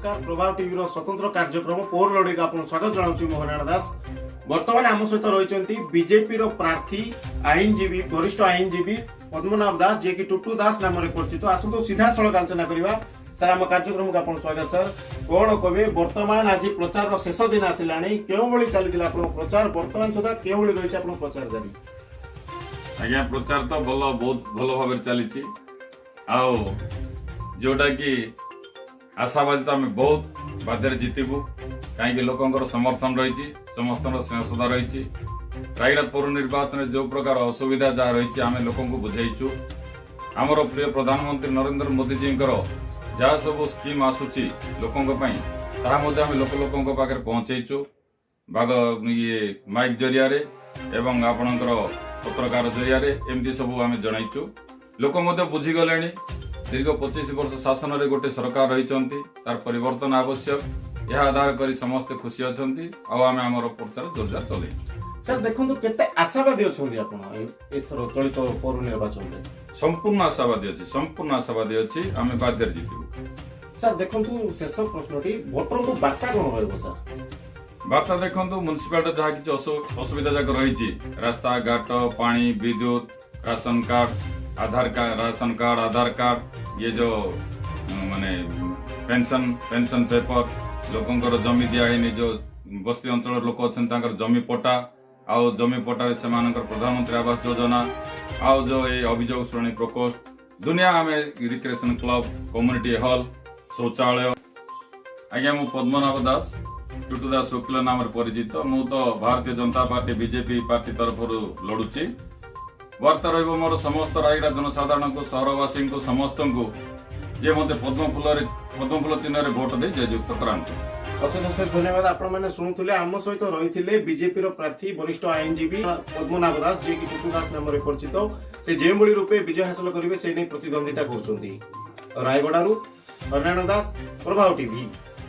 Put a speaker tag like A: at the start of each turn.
A: नमस्कार प्रभाव टीवी स्वतंत्र कार्यक्रम पोर लड़े को आपको स्वागत जनाऊँ मोहन दास। बर्तमान आम सहित रही बीजेपी प्रार्थी आईनजीवी वरिष्ठ आईनजीवी पद्मनाभ दास जे कि टुटू दास नाम परिचित। आसतु सीधा सड़क आलोचना करवा सर आम कार्यक्रम को आपको स्वागत सर। कौन कहे बर्तमान आज प्रचार शेष दिन आसला क्यों चली प्रचार बर्तमान सुधा क्यों रही प्रचार जारी?
B: आज्ञा प्रचार तो बहुत भल भाव चली जोटा कि आशावादी तो आम बहुत बाध्य जीतबू कहीं लोक समर्थन रही समस्त स्नेहश्रद्धा रही रायगढ़ पौर निर्वाचन जो प्रकार असुविधा जहाँ रही आम लोक बुझेचु आमर प्रिय प्रधानमंत्री नरेंद्र मोदी जी जहाँ सब स्कीम आसूची लोकों आम लोक पाखे पहुंचेचु बाग ये माइक जरिया एवं आपणकर पत्रकार जरिया एमती सब आम जनइचु लोक बुझीगले दीर्घ 25 वर्ष शासन रे गोटे सरकार रही तार परिवर्तन आवश्यक यह आधार करी समस्त खुशी अच्छा आम आमर प्रचार जोरदार चलैछु।
A: सर देखो केते आशावादी अछंती आपण एथरो चलित पौर निर्वाचन में?
B: संपूर्ण आशावादी अछि आमे बाध्य जीतबू।
A: सर देखो शेष प्रश्नटी भोटर को बार्ता कोन रहबो सर?
B: बार्ता देखो म्युनिसिपालिटी जहाँ किसी असुविधा जाक रही रास्ता घाट पानी विद्युत राशन कार्ड आधार कार्ड ये जो माने पेंशन पेपर लोकंकर जमी दियानी जो बस्ती अंचल लोक अच्छा जमी पट्टा आउ जमी पट्टा से प्रधानमंत्री आवास योजना आउ जो ये अभियोग शुणाणी प्रकोष्ठ दुनिया आम रिक्रिएशन क्लब कम्युनिटी हॉल शौचालय। आज्ञा मु पद्मनाभ दास टुटू दास वकील नाम परिचित मु तो Bharatiya Janata party BJP party तरफ लड़ुची वार्ता रही मोर समस्त रायगढ़ जनसाधारण को सहरवासी को समस्त को जे मते पद्मफूल चिन्ह भोट दे जययुक्त करांतु।
A: अशेष अशेष धन्यवाद। आपण मैंने शुणुले आम सहित रही बीजेपी प्रार्थी वरिष्ठ आईनजीवी पद्मनाभ दास जे कि टुटू दास नाम परिचित से जो रूपे विजय हासिल करेंगे से नहीं प्रतिद्वंदिता कर रायगढ़ नारायण दास प्रभाव टीवी।